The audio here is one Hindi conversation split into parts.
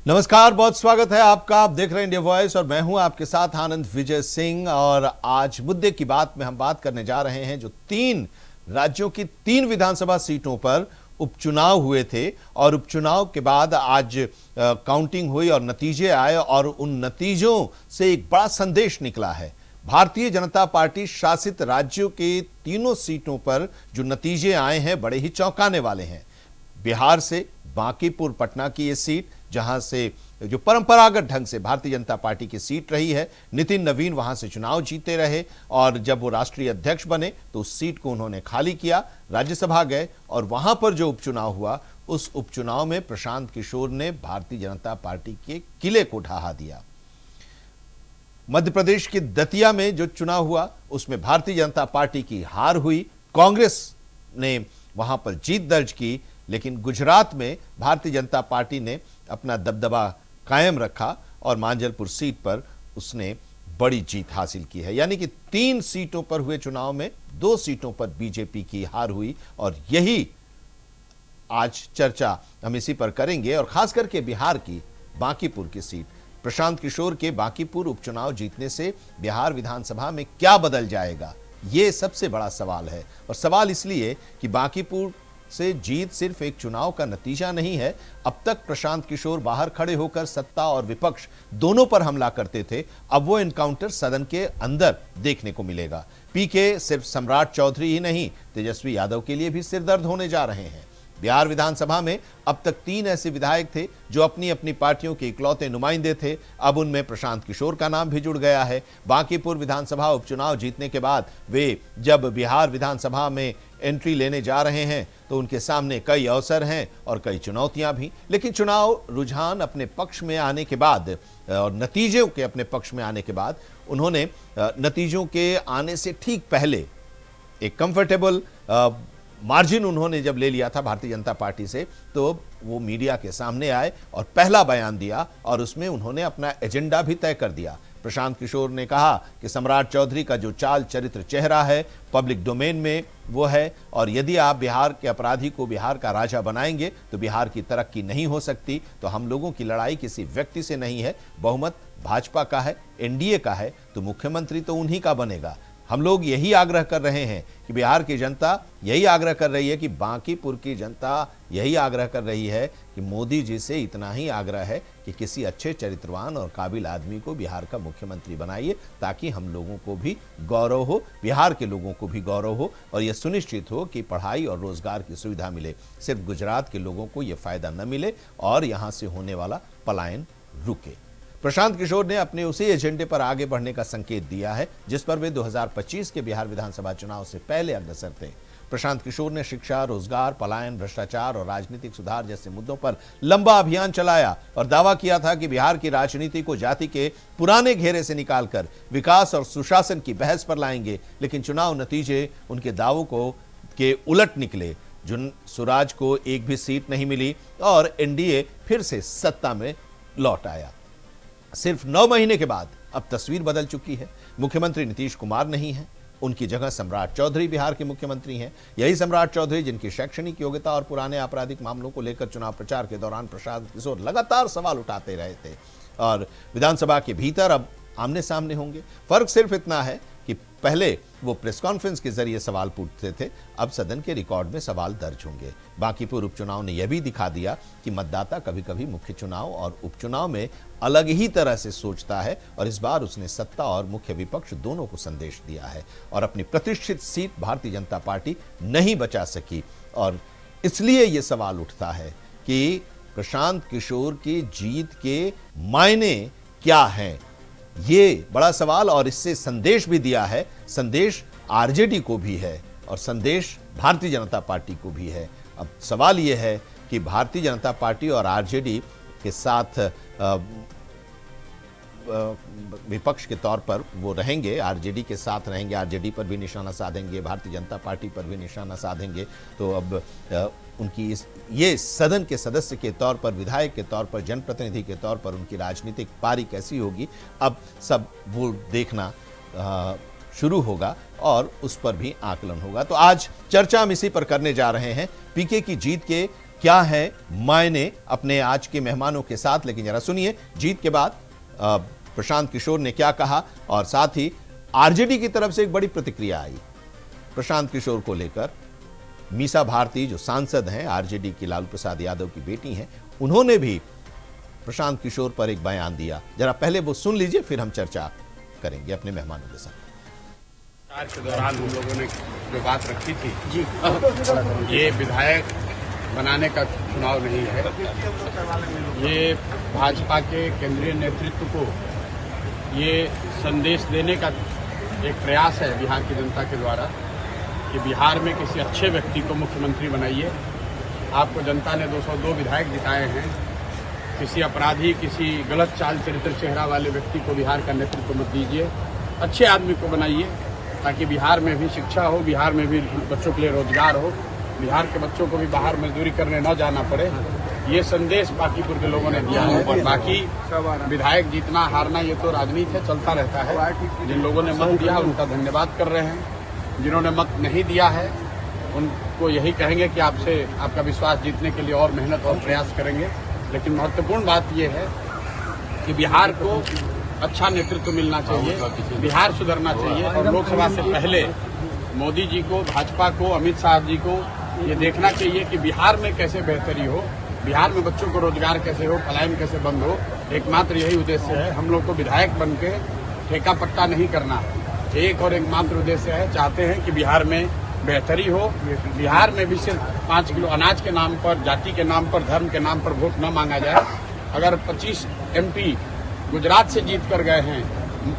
नमस्कार, बहुत स्वागत है आपका। आप देख रहे हैं इंडिया वॉइस और मैं हूं आपके साथ आनंद विजय सिंह। और आज मुद्दे की बात में हम बात करने जा रहे हैं जो 3 राज्यों की 3 विधानसभा सीटों पर उपचुनाव हुए थे और उपचुनाव के बाद आज काउंटिंग हुई और नतीजे आए और उन नतीजों से एक बड़ा संदेश निकला है। भारतीय जनता पार्टी शासित राज्यों के तीनों सीटों पर जो नतीजे आए हैं बड़े ही चौंकाने वाले हैं। बिहार से बांकीपुर पटना की ये सीट, जहां से जो परंपरागत ढंग से भारतीय जनता पार्टी की सीट रही है, नितिन नवीन वहां से चुनाव जीते रहे और जब वो राष्ट्रीय अध्यक्ष बने तो उस सीट को उन्होंने खाली किया, राज्यसभा गए और वहां पर जो उपचुनाव हुआ उस उपचुनाव में प्रशांत किशोर ने भारतीय जनता पार्टी के किले को ढहा दिया। मध्य प्रदेश के दतिया में जो चुनाव हुआ उसमें भारतीय जनता पार्टी की हार हुई, कांग्रेस ने वहां पर जीत दर्ज की, लेकिन गुजरात में भारतीय जनता पार्टी ने अपना दबदबा कायम रखा और मांजलपुर सीट पर उसने बड़ी जीत हासिल की है। यानी कि 3 सीटों पर हुए चुनाव में 2 सीटों पर बीजेपी की हार हुई और यही आज चर्चा हम इसी पर करेंगे। और खास करके बिहार की बांकीपुर की सीट, प्रशांत किशोर के बांकीपुर उपचुनाव जीतने से बिहार विधानसभा में क्या बदल जाएगा, यह सबसे बड़ा सवाल है। और सवाल इसलिए कि बांकीपुर से जीत सिर्फ एक चुनाव का नतीजा नहीं है। अब तक प्रशांत किशोर बाहर खड़े होकर सत्ता और विपक्ष दोनों पर हमला करते थे, अब वो एनकाउंटर सदन के अंदर देखने को मिलेगा। पीके सिर्फ सम्राट चौधरी ही नहीं, तेजस्वी यादव के लिए भी सिरदर्द होने जा रहे हैं। बिहार विधानसभा में अब तक 3 ऐसे विधायक थे जो अपनी अपनी पार्टियों के इकलौते नुमाइंदे थे, अब उनमें प्रशांत किशोर का नाम भी जुड़ गया है। बांकीपुर विधानसभा उपचुनाव जीतने के बाद वे जब बिहार विधानसभा में एंट्री लेने जा रहे हैं तो उनके सामने कई अवसर हैं और कई चुनौतियां भी। लेकिन चुनाव रुझान अपने पक्ष में आने के बाद और नतीजों के अपने पक्ष में आने के बाद उन्होंने नतीजों के आने से ठीक पहले एक कंफर्टेबल मार्जिन उन्होंने जब ले लिया था भारतीय जनता पार्टी से, तो वो मीडिया के सामने आए और पहला बयान दिया और उसमें उन्होंने अपना एजेंडा भी तय कर दिया। प्रशांत किशोर ने कहा कि सम्राट चौधरी का जो चाल चरित्र चेहरा है पब्लिक डोमेन में वो है, और यदि आप बिहार के अपराधी को बिहार का राजा बनाएंगे तो बिहार की तरक्की नहीं हो सकती। तो हम लोगों की लड़ाई किसी व्यक्ति से नहीं है, बहुमत भाजपा का है, एनडीए का है, तो मुख्यमंत्री तो उन्हीं का बनेगा। हम लोग यही आग्रह कर रहे हैं कि बिहार की जनता यही आग्रह कर रही है कि बांकीपुर की जनता यही आग्रह कर रही है कि मोदी जी से इतना ही आग्रह है कि किसी अच्छे चरित्रवान और काबिल आदमी को बिहार का मुख्यमंत्री बनाइए, ताकि हम लोगों को भी गौरव हो, बिहार के लोगों को भी गौरव हो और यह सुनिश्चित हो कि पढ़ाई और रोजगार की सुविधा मिले, सिर्फ गुजरात के लोगों को यह फायदा न मिले और यहां से होने वाला पलायन रुके। प्रशांत किशोर ने अपने उसी एजेंडे पर आगे बढ़ने का संकेत दिया है जिस पर वे 2025 के बिहार विधानसभा चुनाव से पहले अग्रसर थे। प्रशांत किशोर ने शिक्षा, रोजगार, पलायन, भ्रष्टाचार और राजनीतिक सुधार जैसे मुद्दों पर लंबा अभियान चलाया और दावा किया था कि बिहार की राजनीति को जाति के पुराने घेरे से निकालकर विकास और सुशासन की बहस पर लाएंगे। लेकिन चुनाव नतीजे उनके दावों को के उलट निकले। जुन सुराज को एक भी सीट नहीं मिली और एनडीए फिर से सत्ता में लौट आया। सिर्फ 9 महीने के बाद अब तस्वीर बदल चुकी है। मुख्यमंत्री नीतीश कुमार नहीं है, उनकी जगह सम्राट चौधरी बिहार के मुख्यमंत्री हैं। यही सम्राट चौधरी जिनकी शैक्षणिक योग्यता और पुराने आपराधिक मामलों को लेकर चुनाव प्रचार के दौरान प्रशांत किशोर लगातार सवाल उठाते रहे थे और विधानसभा के भीतर अब आमने सामने होंगे। फर्क सिर्फ इतना है कि पहले वो प्रेस कॉन्फ्रेंस के जरिए सवाल पूछते थे, अब सदन के रिकॉर्ड में सवाल दर्ज होंगे। बांकीपुर उपचुनाव ने यह भी दिखा दिया कि मतदाता कभी कभी मुख्य चुनाव और उपचुनाव में अलग ही तरह से सोचता है और इस बार उसने सत्ता और मुख्य विपक्ष दोनों को संदेश दिया है और अपनी प्रतिष्ठित सीट भारतीय जनता पार्टी नहीं बचा सकी। और इसलिए यह सवाल उठता है कि प्रशांत किशोर की जीत के मायने क्या हैं, ये बड़ा सवाल। और इससे संदेश भी दिया है, संदेश आरजेडी को भी है और संदेश भारतीय जनता पार्टी को भी है। अब सवाल यह है कि भारतीय जनता पार्टी और आरजेडी के साथ विपक्ष के तौर पर वो रहेंगे, आरजेडी के साथ रहेंगे, आरजेडी पर भी निशाना साधेंगे, भारतीय जनता पार्टी पर भी निशाना साधेंगे। तो अब उनकी ये सदन के सदस्य के तौर पर, विधायक के तौर पर, जनप्रतिनिधि के तौर पर उनकी राजनीतिक पारी कैसी होगी, अब सब वो देखना शुरू होगा और उस पर भी आकलन होगा। तो आज चर्चा हम इसी पर करने जा रहे हैं। पीके की जीत के क्या है मायने अपने आज के मेहमानों के साथ। लेकिन जरा सुनिए जीत के बाद प्रशांत किशोर ने क्या कहा, और साथ ही आरजेडी की तरफ से एक बड़ी प्रतिक्रिया आई प्रशांत किशोर को लेकर। मीसा भारती जो सांसद हैं आरजेडी की, लालू प्रसाद यादव की बेटी हैं, उन्होंने भी प्रशांत किशोर पर एक बयान दिया। जरा पहले वो सुन लीजिए, फिर हम चर्चा करेंगे अपने मेहमानों के साथ। के दौरान हम लोगों ने जो बात रखी थी जी, ये विधायक बनाने का चुनाव नहीं है, ये भाजपा के केंद्रीय नेतृत्व को ये संदेश देने का एक प्रयास है बिहार की जनता के द्वारा कि बिहार में किसी अच्छे व्यक्ति को मुख्यमंत्री बनाइए। आपको जनता ने 202 विधायक जिताए हैं, किसी अपराधी, किसी गलत चाल चरित्र चेहरा वाले व्यक्ति को बिहार का नेतृत्व मत दीजिए, अच्छे आदमी को बनाइए ताकि बिहार में भी शिक्षा हो, बिहार में भी बच्चों के लिए रोजगार हो, बिहार के बच्चों को भी बाहर मजदूरी करने न जाना पड़े। ये संदेश बांकीपुर के लोगों ने दिया है। और बाकी विधायक जीतना हारना ये तो राजनीति है, चलता रहता है। जिन लोगों ने मत दिया उनका धन्यवाद कर रहे हैं, जिन्होंने मत नहीं दिया है उनको यही कहेंगे कि आपसे आपका विश्वास जीतने के लिए और मेहनत और प्रयास करेंगे। लेकिन महत्वपूर्ण बात यह है कि बिहार को अच्छा नेतृत्व मिलना चाहिए, बिहार सुधरना चाहिए। और लोकसभा से पहले मोदी जी को, भाजपा को, अमित शाह जी को ये देखना चाहिए कि बिहार में कैसे बेहतरी हो, बिहार में बच्चों को रोजगार कैसे हो, पलायन कैसे बंद हो। एकमात्र यही उद्देश्य है। हम लोग को विधायक बन के ठेका पट्टा नहीं करना है, एक और एकमात्र उद्देश्य है, चाहते हैं कि बिहार में बेहतरी हो। बिहार में भी सिर्फ 5 किलो अनाज के नाम पर, जाति के नाम पर, धर्म के नाम पर वोट न मांगा जाए। अगर 25 MP गुजरात से जीत कर गए हैं,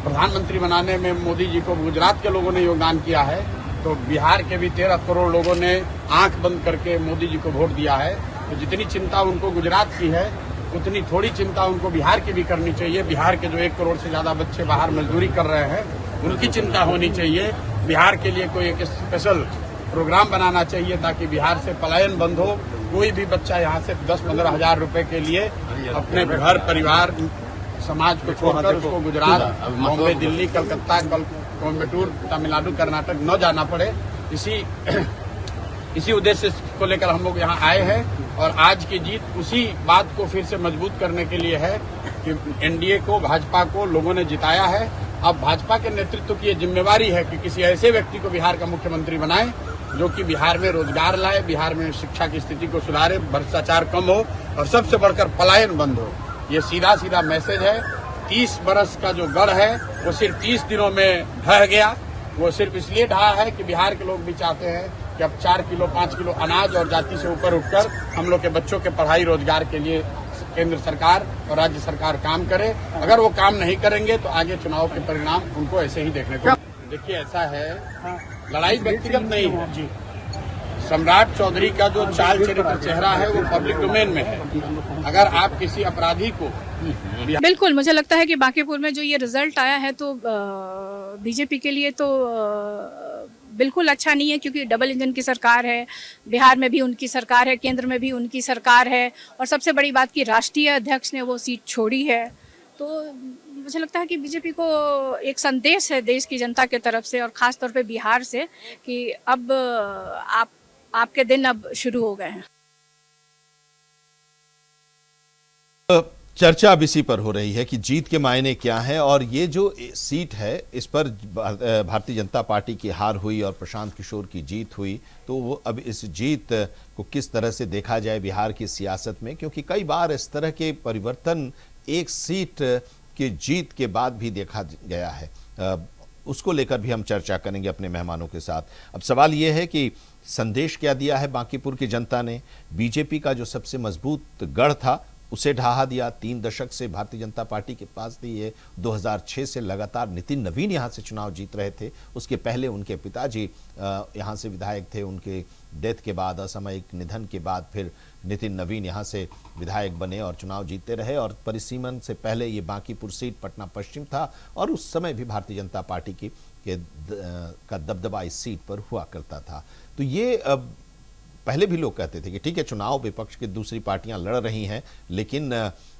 प्रधानमंत्री बनाने में मोदी जी को गुजरात के लोगों ने योगदान किया है, तो बिहार के भी 13 करोड़ लोगों ने आंख बंद करके मोदी जी को वोट दिया है। तो जितनी चिंता उनको गुजरात की है उतनी थोड़ी चिंता उनको बिहार की भी करनी चाहिए। बिहार के जो 1 करोड़ से ज्यादा बच्चे बाहर मजदूरी कर रहे हैं उनकी चिंता होनी चाहिए। बिहार के लिए कोई एक स्पेशल प्रोग्राम बनाना चाहिए ताकि बिहार से पलायन बंद हो। कोई भी बच्चा यहाँ से 10-15 हजार रुपए के लिए अपने घर परिवार समाज को छोड़कर उसको गुजरात, बॉम्बे, दिल्ली, कलकत्ता, कोयम्बटूर, तमिलनाडु, कर्नाटक न जाना पड़े। इसी उद्देश्य को लेकर हम लोग यहाँ आए हैं। और आज की जीत उसी बात को फिर से मजबूत करने के लिए है कि एनडीए को, भाजपा को लोगों ने जिताया है। अब भाजपा के नेतृत्व की ये जिम्मेवारी है कि किसी ऐसे व्यक्ति को बिहार का मुख्यमंत्री बनाए जो कि बिहार में रोजगार लाए, बिहार में शिक्षा की स्थिति को सुधारे, भ्रष्टाचार कम हो और सबसे बढ़कर पलायन बंद हो। ये सीधा सीधा मैसेज है। 30 बरस का जो गढ़ है वो सिर्फ 30 दिनों में ढह गया। वो सिर्फ इसलिए ढहा है कि बिहार के लोग भी चाहते हैं कि अब 4 किलो 5 किलो अनाज और जाति से ऊपर उठकर हम लोग के बच्चों के पढ़ाई रोजगार के लिए केंद्र सरकार और राज्य सरकार काम करे। अगर वो काम नहीं करेंगे तो आगे चुनाव के परिणाम उनको ऐसे ही देखने को। देखिए ऐसा है, लड़ाई व्यक्तिगत नहीं है। सम्राट चौधरी का जो चाल चरित्र चेहरा है वो पब्लिक डोमेन में है। अगर आप किसी अपराधी को बिल्कुल, मुझे लगता है कि बांकीपुर में जो ये रिजल्ट आया है तो बीजेपी के लिए तो बिल्कुल अच्छा नहीं है, क्योंकि डबल इंजन की सरकार है, बिहार में भी उनकी सरकार है, केंद्र में भी उनकी सरकार है, और सबसे बड़ी बात कि राष्ट्रीय अध्यक्ष ने वो सीट छोड़ी है। तो मुझे लगता है कि बीजेपी को एक संदेश है देश की जनता के तरफ से और खास तौर पे बिहार से कि अब आपके दिन अब शुरू हो गए हैं। चर्चा अब इसी पर हो रही है कि जीत के मायने क्या है, और ये जो सीट है इस पर भारतीय जनता पार्टी की हार हुई और प्रशांत किशोर की जीत हुई। तो वो अब इस जीत को किस तरह से देखा जाए बिहार की सियासत में, क्योंकि कई बार इस तरह के परिवर्तन एक सीट की जीत के बाद भी देखा गया है। उसको लेकर भी हम चर्चा करेंगे अपने मेहमानों के साथ। अब सवाल ये है कि संदेश क्या दिया है बांकीपुर की जनता ने। बीजेपी का जो सबसे मजबूत गढ़ था उसे ढहा दिया। 3 दशक से भारतीय जनता पार्टी के पास थी ये। 2006 से लगातार नितिन नवीन यहाँ से चुनाव जीत रहे थे। उसके पहले उनके पिताजी यहाँ से विधायक थे। उनके डेथ के बाद, असामयिक निधन के बाद फिर नितिन नवीन यहाँ से विधायक बने और चुनाव जीतते रहे। और परिसीमन से पहले ये बांकीपुर सीट पटना पश्चिम था और उस समय भी भारतीय जनता पार्टी का दबदबा इस सीट पर हुआ करता था। तो ये पहले भी लोग कहते थे कि ठीक है, चुनाव विपक्ष की दूसरी पार्टियां लड़ रही हैं, लेकिन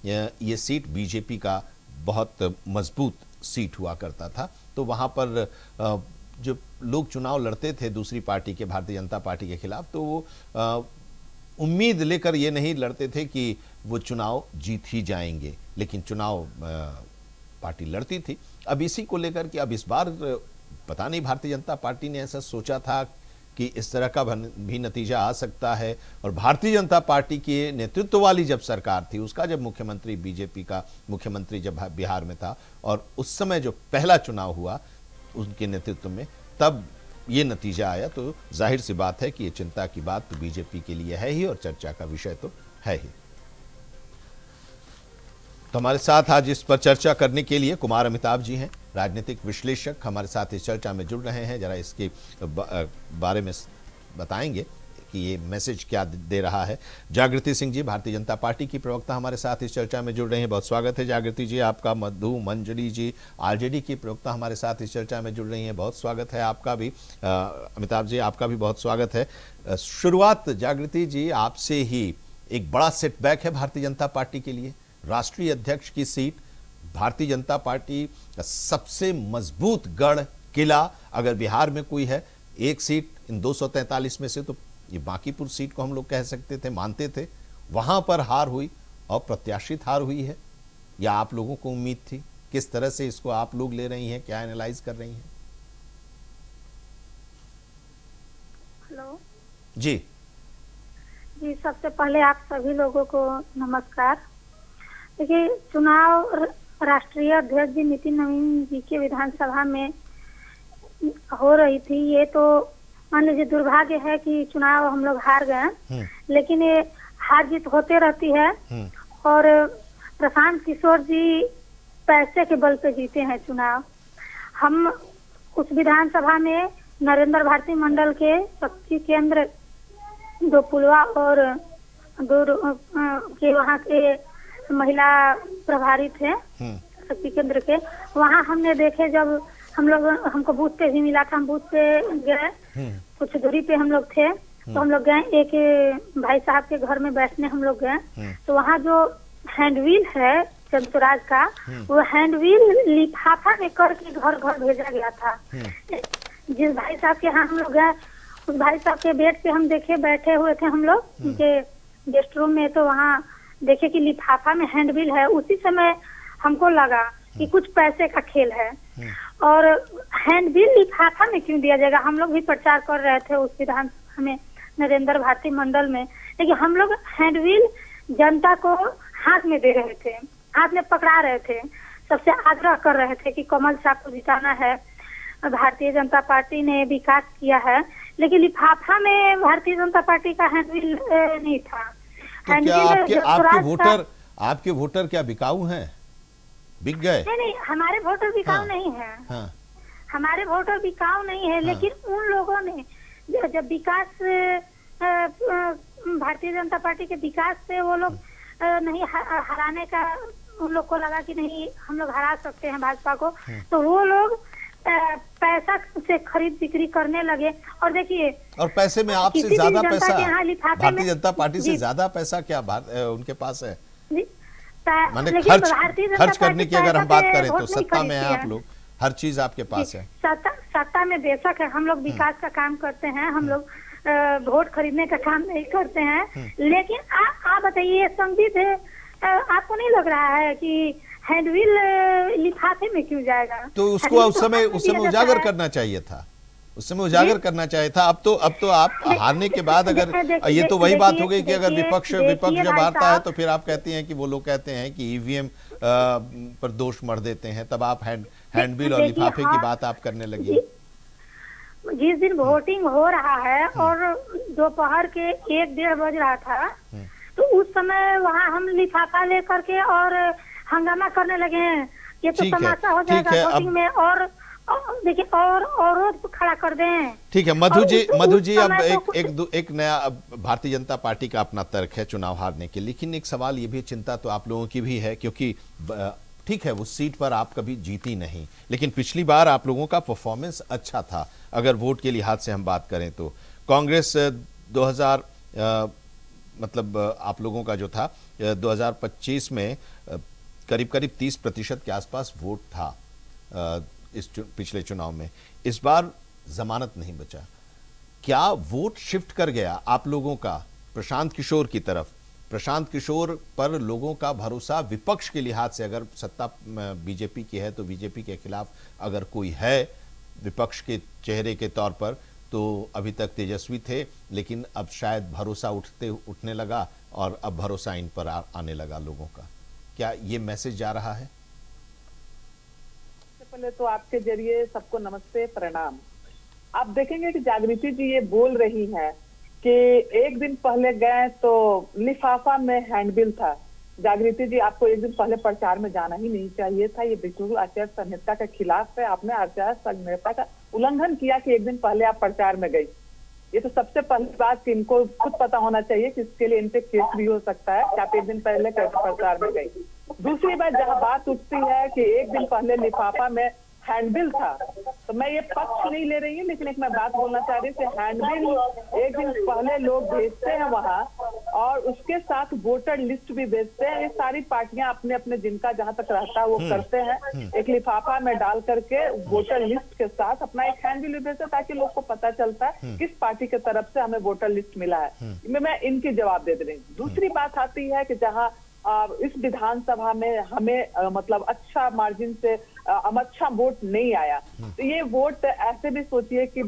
ये सीट बीजेपी का बहुत मजबूत सीट हुआ करता था। तो वहां पर जो लोग चुनाव लड़ते थे दूसरी पार्टी के, भारतीय जनता पार्टी के खिलाफ, तो वो उम्मीद लेकर ये नहीं लड़ते थे कि वो चुनाव जीत ही जाएंगे, लेकिन चुनाव पार्टी लड़ती थी। अब इसी को लेकर कि अब इस बार पता नहीं भारतीय जनता पार्टी ने ऐसा सोचा था कि इस तरह का भी नतीजा आ सकता है। और भारतीय जनता पार्टी के नेतृत्व वाली जब सरकार थी, उसका जब मुख्यमंत्री, बीजेपी का मुख्यमंत्री जब बिहार में था, और उस समय जो पहला चुनाव हुआ उनके नेतृत्व में, तब ये नतीजा आया, तो जाहिर सी बात है कि ये चिंता की बात तो बीजेपी के लिए है ही और चर्चा का विषय तो है ही। तो हमारे साथ आज इस पर चर्चा करने के लिए कुमार अमिताभ जी हैं, राजनीतिक विश्लेषक, हमारे साथ इस चर्चा में जुड़ रहे हैं। जरा इसके बारे में बताएंगे कि ये मैसेज क्या दे रहा है। जागृति सिंह जी, भारतीय जनता पार्टी की प्रवक्ता, हमारे साथ इस चर्चा में जुड़ रहे हैं। बहुत स्वागत है जागृति जी आपका। मधु मंजरी जी, आरजेडी की प्रवक्ता, हमारे साथ इस चर्चा में जुड़ रही हैं। बहुत स्वागत है आपका भी। अमिताभ जी, आपका भी बहुत स्वागत है। शुरुआत जागृति जी आपसे ही, एक बड़ा सेटबैक है भारतीय जनता पार्टी के लिए, राष्ट्रीय अध्यक्ष की सीट, भारतीय जनता पार्टी का सबसे मजबूत गढ़ किला अगर बिहार में कोई है, एक सीट इन 243 में से, तो ये बांकीपुर सीट को हम लोग कह सकते थे, मानते थे। वहां पर हार हुई, अप्रत्याशित हार हुई है, या आप लोगों को उम्मीद थी? किस तरह से इसको आप लोग ले रही हैं, क्या एनालाइज कर रही हैं? हेलो जी जी, सबसे पहले आप सभी लोगों को नमस्कार। देखिए, चुनाव राष्ट्रीय अध्यक्ष जी नितिन नवीन जी के विधानसभा में हो रही थी, ये तो मान लीजिए दुर्भाग्य है कि चुनाव हम लोग हार गए, लेकिन ये हार जीत होते रहती है। और प्रशांत किशोर जी पैसे के बल पे जीते हैं चुनाव। हम उस विधानसभा में नरेंद्र भारती मंडल के शक्ति केंद्र, 2 पुलवा और 2 के वहाँ के महिला प्रभारी थे शक्ति केंद्र के। वहाँ हमने देखे, जब हम लोग, हमको बूथ पे भी मिला था, हम बूथ पे गए, कुछ दूरी पे हम लोग थे, तो हम लोग गए एक भाई साहब के घर में बैठने हम लोग गए। तो वहाँ जो हैंडव्हील है चंद्रराज का, वो हैंडव्हील लिफाफा में करके घर घर भेजा गया था। जिस भाई साहब के यहाँ हम लोग गए, उस भाई साहब के बेड पे हम देखे, बैठे हुए थे हम लोग उनके गेस्ट रूम में, तो वहाँ देखे कि लिफाफा में हैंडबिल है। उसी समय हमको लगा कि कुछ पैसे का खेल है, और हैंडबिल लिफाफा में क्यों दिया जाएगा। हम लोग भी प्रचार कर रहे थे उस विधानसभा में, नरेंद्र भारती मंडल में, लेकिन हम लोग हैंडबिल जनता को हाथ में दे रहे थे, हाथ में पकड़ा रहे थे, सबसे आग्रह कर रहे थे कि कमल साहब को जिताना है, भारतीय जनता पार्टी ने विकास किया है, लेकिन लिफाफा में भारतीय जनता पार्टी का हैंडबिल नहीं था। तो क्या आपके वोटर क्या बिकाऊ हैं, बिक गए? नहीं, हमारे वोटर बिकाऊ नहीं है। हमारे वोटर बिकाऊ नहीं है, लेकिन उन लोगों ने जब विकास, भारतीय जनता पार्टी के विकास से वो लोग नहीं हराने का, उन लोग को लगा कि नहीं हम लोग हरा सकते हैं भाजपा को, तो वो लोग पैसा से खरीद बिक्री करने लगे। और देखिए, और पैसे में आपसे ज्यादा पैसा भारतीय जनता पार्टी से ज्यादा पैसा क्या उनके पास है? माने खर्च करने की अगर हम बात करें तो सत्ता में है आप लोग, हर चीज आपके पास है। सत्ता में बेशक है, हम लोग विकास का काम करते हैं, हम लोग वोट खरीदने का काम नहीं करते हैं, लेकिन आप बताइए, संबित आपको नहीं लग रहा है कि हैंडव्हील लिफाफे में क्यों जाएगा? तो उसको उस समय उजागर करना चाहिए था, उस समय उजागर करना चाहिए था। अब तो आप हारने के बाद, अगर ये तो वही बात हो गई कि अगर विपक्ष जब हारता है तो फिर आप कहते हैं कि वो लोग कहते हैं कि ईवीएम पर दोष मढ़ देते हैं, तब आप हैंडबिल और लिफाफे की बात आप करने लगी। जिस दिन वोटिंग हो रहा है और दोपहर के 1-1:30 बज रहा था, तो उस समय वहाँ हम लिफाफा लेकर के और हंगामा करने लगे हैं। ये तो तमाशा हो जाएगा वोटिंग में, और देखिए और खड़ा कर दें। ठीक है मधु जी अब एक नया भारतीय जनता पार्टी का अपना तर्क है चुनाव हारने के, लेकिन एक सवाल ये भी, चिंता तो आप लोगों की भी है, क्योंकि ठीक है उस सीट पर आप कभी जीती नहीं, लेकिन पिछली बार आप लोगों का परफॉर्मेंस अच्छा था। अगर वोट के लिहाज से हम बात करें तो कांग्रेस 2000 मतलब आप लोगों का जो था 2025 में करीब 30% के आसपास वोट था इस पिछले चुनाव में। इस बार जमानत नहीं बचा, क्या वोट शिफ्ट कर गया आप लोगों का प्रशांत किशोर की तरफ, प्रशांत किशोर पर लोगों का भरोसा विपक्ष के लिहाज से, अगर सत्ता बीजेपी की है तो बीजेपी के खिलाफ अगर कोई है विपक्ष के चेहरे के तौर पर, तो अभी तक तेजस्वी थे, लेकिन अब शायद भरोसा उठने लगा और अब भरोसा इन पर आने लगा लोगों का। क्या ये मैसेज जा रहा है? सबसे पहले तो आपके जरिए सबको नमस्ते, प्रणाम। आप देखेंगे कि जागृति जी ये बोल रही हैं कि एक दिन पहले गए तो लिफाफा में हैंडबिल था। जागृति जी, आपको एक दिन पहले प्रचार में जाना ही नहीं चाहिए था। ये बिल्कुल आचार संहिता के खिलाफ है। आपने आचार संहिता का उल्लंघन किया कि एक दिन पहले आप प्रचार में गई। ये तो सबसे पहली बात कि इनको खुद पता होना चाहिए कि इसके लिए इन पे केस भी हो सकता है कि आप एक दिन पहले कैसे प्रचार में गई। दूसरी बात, जहाँ बात उठती है कि एक दिन पहले लिफाफा में हैंडबिल था, तो मैं ये पक्ष नहीं ले रही हूँ, लेकिन एक मैं बात बोलना चाह रही हूँ। हैंडबिल एक दिन पहले लोग भेजते हैं वहाँ, और उसके साथ वोटर लिस्ट भी भेजते हैं। ये सारी पार्टियां अपने अपने जिनका जहां तक रहता है वो करते हैं। एक लिफाफा में डाल करके वोटर लिस्ट के साथ अपना एक हैंडबिल भी भेजते हैं, ताकि लोग को पता चलता है किस पार्टी के तरफ से हमें वोटर लिस्ट मिला है। मैं इनकी जवाब दे रही हूँ। दूसरी बात आती है कि जहाँ इस विधानसभा में हमें मतलब अच्छा मार्जिन से अच्छा वोट नहीं आया, तो ये वोट ऐसे भी सोचिए कि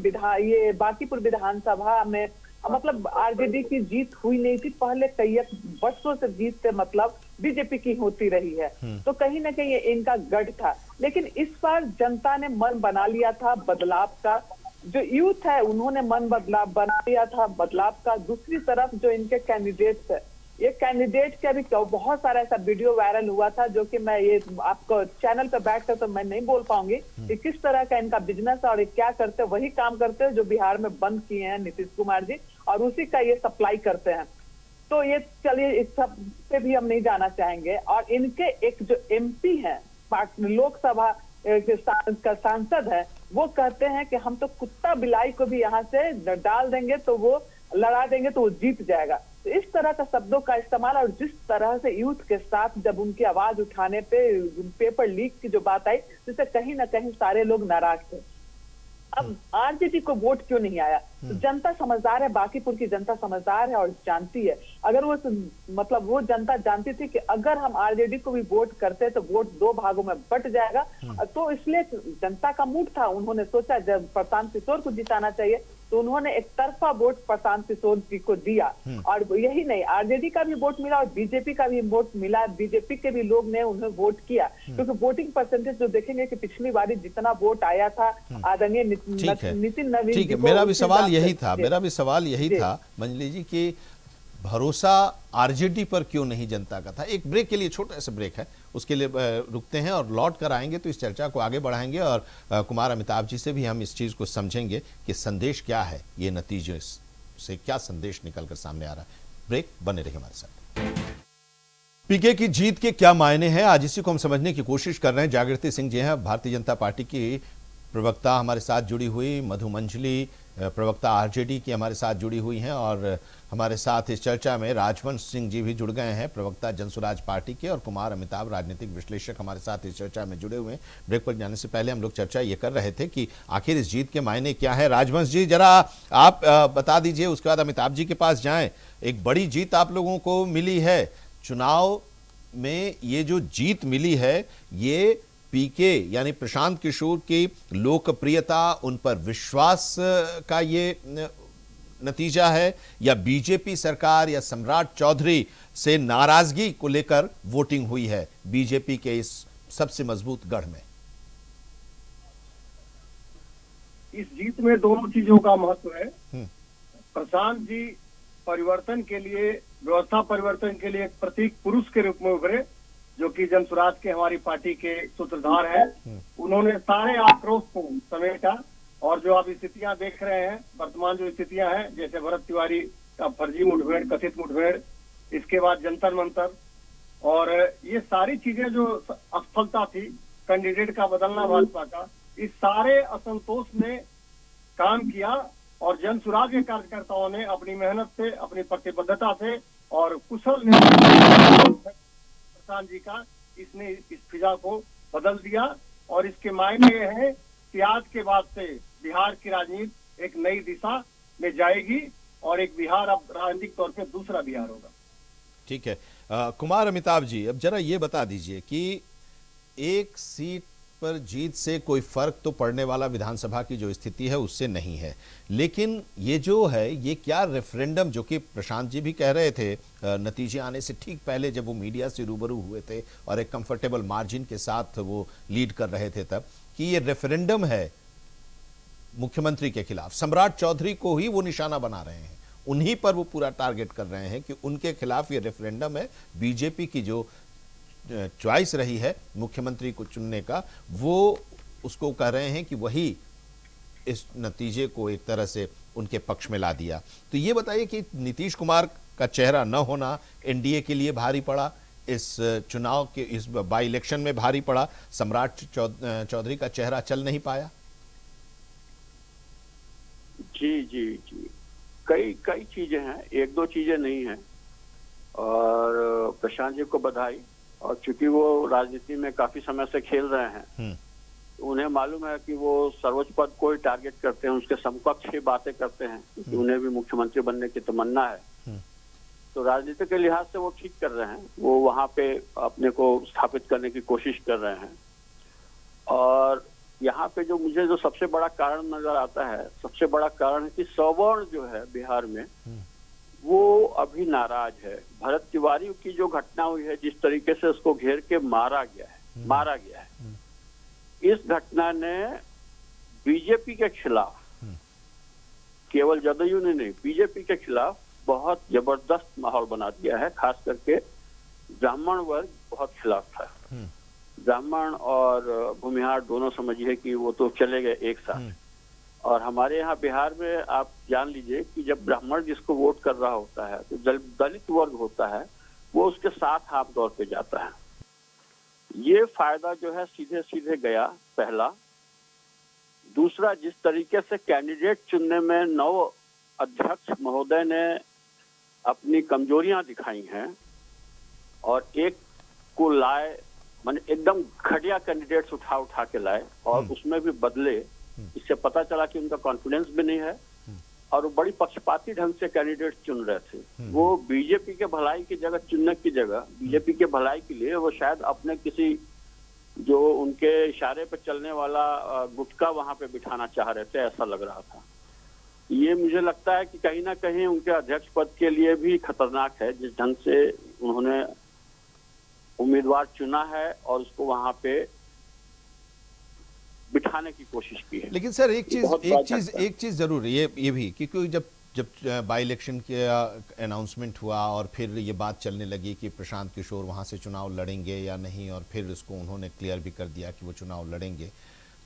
ये बांकीपुर विधानसभा में मतलब आरजेडी की जीत हुई नहीं थी। पहले कई वर्षों से जीत मतलब बीजेपी की होती रही है, तो कहीं ना कहीं ये इनका गढ़ था। लेकिन इस बार जनता ने मन बना लिया था बदलाव का। जो यूथ है उन्होंने मन बना लिया था बदलाव का। दूसरी तरफ जो इनके कैंडिडेट्स है, ये कैंडिडेट के अभी बहुत सारा ऐसा वीडियो वायरल हुआ था, जो कि मैं ये आपको चैनल पे बैठकर तो मैं नहीं बोल पाऊंगी कि किस तरह का इनका बिजनेस है और ये क्या करते हैं। वही काम करते हैं जो बिहार में बंद किए हैं नीतीश कुमार जी, और उसी का ये सप्लाई करते हैं। तो ये चलिए इस सब पे भी हम नहीं जाना चाहेंगे। और इनके एक जो एमपी हैं, लोकसभा का सांसद है, वो कहते हैं कि हम तो कुत्ता बिलाई को भी यहाँ से डाल देंगे तो वो लड़ा देंगे तो वो जीत जाएगा। तो इस तरह का शब्दों का इस्तेमाल, और जिस तरह से यूथ के साथ जब उनकी आवाज उठाने पे पेपर लीक की जो बात आई, जिससे कहीं ना कहीं सारे लोग नाराज थे। अब आरजेडी को वोट क्यों नहीं आया? तो जनता समझदार है, बांकीपुर की जनता समझदार है और जानती है। अगर वो मतलब वो जनता जानती थी कि अगर हम आरजेडी को भी वोट करते तो वोट दो भागों में बट जाएगा, तो इसलिए जनता का मूड था। उन्होंने सोचा जब प्रशांत किशोर को जिताना चाहिए, तो उन्होंने एक तरफा वोट प्रशांत किशोर जी को दिया। और यही नहीं, आरजेडी का भी वोट मिला और बीजेपी का भी वोट मिला। बीजेपी के भी लोग ने उन्हें वोट किया, क्योंकि वोटिंग परसेंटेज जो देखेंगे कि पिछली बार जितना वोट आया था आदरणीय नितिन नवीन। ठीक है, मेरा भी सवाल यही था मंजली जी कि भरोसा आरजेडी पर क्यों नहीं जनता का था। एक ब्रेक के लिए, छोटा सा ब्रेक है, उसके लिए रुकते हैं और लौट कर आएंगे तो इस चर्चा को आगे बढ़ाएंगे और कुमार अमिताभ जी से भी हम इस चीज को समझेंगे कि संदेश क्या है, ये नतीजे से क्या संदेश निकलकर सामने आ रहा है। ब्रेक, बने रहिए हमारे साथ। पीके की जीत के क्या मायने हैं, आज इसी को हम समझने की कोशिश कर रहे हैं। जागृति सिंह जी हैं, भारतीय जनता पार्टी की प्रवक्ता हमारे साथ जुड़ी हुई, मधु मंजली प्रवक्ता आरजेडी की हमारे साथ जुड़ी हुई हैं, और हमारे साथ इस चर्चा में राजवंश सिंह जी भी जुड़ गए हैं, प्रवक्ता जनसुराज पार्टी के, और कुमार अमिताभ राजनीतिक विश्लेषक हमारे साथ इस चर्चा में जुड़े हुए हैं। ब्रेक पर जाने से पहले हम लोग चर्चा ये कर रहे थे कि आखिर इस जीत के मायने क्या है। राजवंश जी जरा आप बता दीजिए, उसके बाद अमिताभ जी के पास जाएं। एक बड़ी जीत आप लोगों को मिली है चुनाव में, ये जो जीत मिली है ये पीके यानी प्रशांत किशोर की लोकप्रियता, उन पर विश्वास का ये नतीजा है, या बीजेपी सरकार या सम्राट चौधरी से नाराजगी को लेकर वोटिंग हुई है बीजेपी के इस सबसे मजबूत गढ़ में? इस जीत में दोनों चीजों का महत्व है। प्रशांत जी परिवर्तन के लिए, व्यवस्था परिवर्तन के लिए एक प्रतीक पुरुष के रूप में उभरे, जो कि जनसुराज के हमारी पार्टी के सूत्रधार हैं। उन्होंने सारे आक्रोश को समेटा, और जो आप स्थितियां देख रहे हैं, वर्तमान जो स्थितियां हैं, जैसे भरत तिवारी का फर्जी मुठभेड़, कथित मुठभेड़, इसके बाद जंतर मंतर, और ये सारी चीजें जो असफलता थी, कैंडिडेट का बदलना भाजपा का, इस सारे असंतोष ने काम किया। और जनसुराज के कार्यकर्ताओं ने अपनी मेहनत से, अपनी प्रतिबद्धता से और कुशल प्रशांत जी का, इसने इस फिजा को बदल दिया। और इसके मायने ये है कि आज के बाद से बिहार की राजनीति एक नई दिशा में जाएगी, और एक बिहार अब राजनीतिक तौर पे दूसरा बिहार होगा। ठीक है। कुमार अमिताभ जी, अब जरा ये बता दीजिए कि एक सीट पर जीत से कोई फर्क तो पड़ने वाला विधानसभा की जो स्थिति है उससे नहीं है, लेकिन ये जो है ये क्या रेफरेंडम, जो कि प्रशांत जी भी कह रहे थे नतीजे आने से ठीक पहले जब वो मीडिया से रूबरू हुए थे और एक कंफर्टेबल मार्जिन के साथ वो लीड कर रहे थे तब, कि ये रेफरेंडम है मुख्यमंत्री के खिलाफ। सम्राट चौधरी को ही वो निशाना बना रहे हैं, उन्हीं पर वो पूरा टारगेट कर रहे हैं कि उनके खिलाफ ये रेफरेंडम है। बीजेपी की जो चॉइस रही है मुख्यमंत्री को चुनने का, वो उसको कह रहे हैं कि वही इस नतीजे को एक तरह से उनके पक्ष में ला दिया। तो ये बताइए कि नीतीश कुमार का चेहरा न होना एनडीए के लिए भारी पड़ा, इस चुनाव के इस बाई इलेक्शन में भारी पड़ा, सम्राट चौधरी का चेहरा चल नहीं पाया। जी जी जी, कई चीजें हैं, एक दो चीजें नहीं हैं। और प्रशांत जी को बधाई, और चूंकि वो राजनीति में काफी समय से खेल रहे हैं, उन्हें मालूम है कि वो सर्वोच्च पद को ही टारगेट करते हैं, उसके समकक्ष ही बातें करते हैं, क्योंकि उन्हें भी मुख्यमंत्री बनने की तमन्ना है। तो राजनीति के लिहाज से वो ठीक कर रहे हैं, वो वहां पे अपने को स्थापित करने की कोशिश कर रहे हैं। और यहाँ पे जो मुझे जो सबसे बड़ा कारण नजर आता है, सबसे बड़ा कारण है कि सवर्ण जो है बिहार में वो अभी नाराज है। भरत तिवारी की जो घटना हुई है, जिस तरीके से उसको घेर के मारा गया है, इस घटना ने बीजेपी के खिलाफ, केवल जदयू ने नहीं, बीजेपी के खिलाफ बहुत जबरदस्त माहौल बना दिया है। खास करके ब्राह्मण वर्ग बहुत खिलाफ था। ब्राह्मण और भूमिहार दोनों समझिए कि वो तो चले गए एक साथ। और हमारे यहाँ बिहार में आप जान लीजिए कि जब ब्राह्मण जिसको वोट कर रहा होता है, तो दलित वर्ग होता है, वो उसके साथ आमतौर पे जाता है। ये फायदा जो है सीधे सीधे गया, पहला। दूसरा, जिस तरीके से कैंडिडेट चुनने में नव अध्यक्ष महोदय ने अपनी कमजोरियां दिखाई हैं और एक को लाए, माने एकदम घटिया कैंडिडेट्स उठा के लाए और उसमें भी बदले, इससे पता चला कि उनका कॉन्फिडेंस भी नहीं है और वो बड़ी पक्षपाती ढंग से कैंडिडेट चुन रहे थे। वो बीजेपी के भलाई की जगह, चुनने की जगह बीजेपी के भलाई के लिए वो शायद अपने किसी जो उनके इशारे पे चलने वाला गुटका वहां पे बिठाना चाह रहे थे, ऐसा लग रहा था। ये मुझे लगता है कि कहीं ना कहीं उनके अध्यक्ष पद के लिए भी खतरनाक है, जिस ढंग से उन्होंने उम्मीदवार चुना है और उसको वहां पे बिठाने की कोशिश की है। लेकिन सर एक चीज जरूर ये भी, क्योंकि जब बाई इलेक्शन के अनाउंसमेंट हुआ और फिर ये बात चलने लगी कि प्रशांत किशोर वहां से चुनाव लड़ेंगे या नहीं, और फिर उसको उन्होंने क्लियर भी कर दिया कि वो चुनाव लड़ेंगे,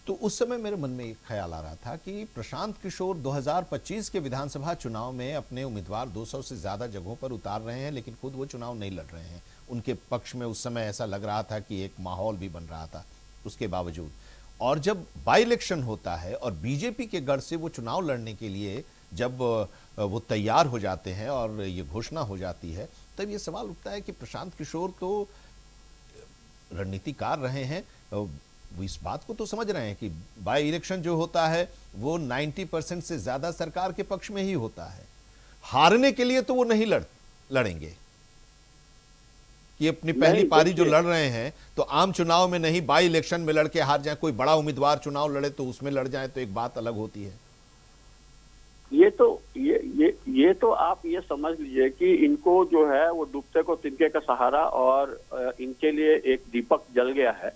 तो उस समय मेरे मन में एक ख्याल आ रहा था कि प्रशांत किशोर 2025 के विधानसभा चुनाव में अपने उम्मीदवार 200 से ज्यादा जगहों पर उतार रहे हैं, लेकिन खुद वो चुनाव नहीं लड़ रहे हैं। उनके पक्ष में उस समय ऐसा लग रहा था कि एक माहौल भी बन रहा था उसके बावजूद। और जब बाई इलेक्शन होता है और बीजेपी के गढ़ से वो चुनाव लड़ने के लिए जब वो तैयार हो जाते हैं और ये घोषणा हो जाती है, तब ये सवाल उठता है कि प्रशांत किशोर तो रणनीतिकार रहे हैं, वो इस बात को तो समझ रहे हैं कि बाई इलेक्शन जो होता है वो 90% से ज्यादा सरकार के पक्ष में ही होता है। हारने के लिए तो वो नहीं लड़ेंगे कि अपनी पहली पारी जो लड़ रहे हैं तो आम चुनाव में नहीं, बाई इलेक्शन में लड़के हार जाए, कोई बड़ा उम्मीदवार चुनाव लड़े तो उसमें लड़ जाए तो एक बात अलग होती है। ये तो आप ये समझ लीजिए कि इनको जो है वो डूबते को तिनके का सहारा, और इनके लिए एक दीपक जल गया है।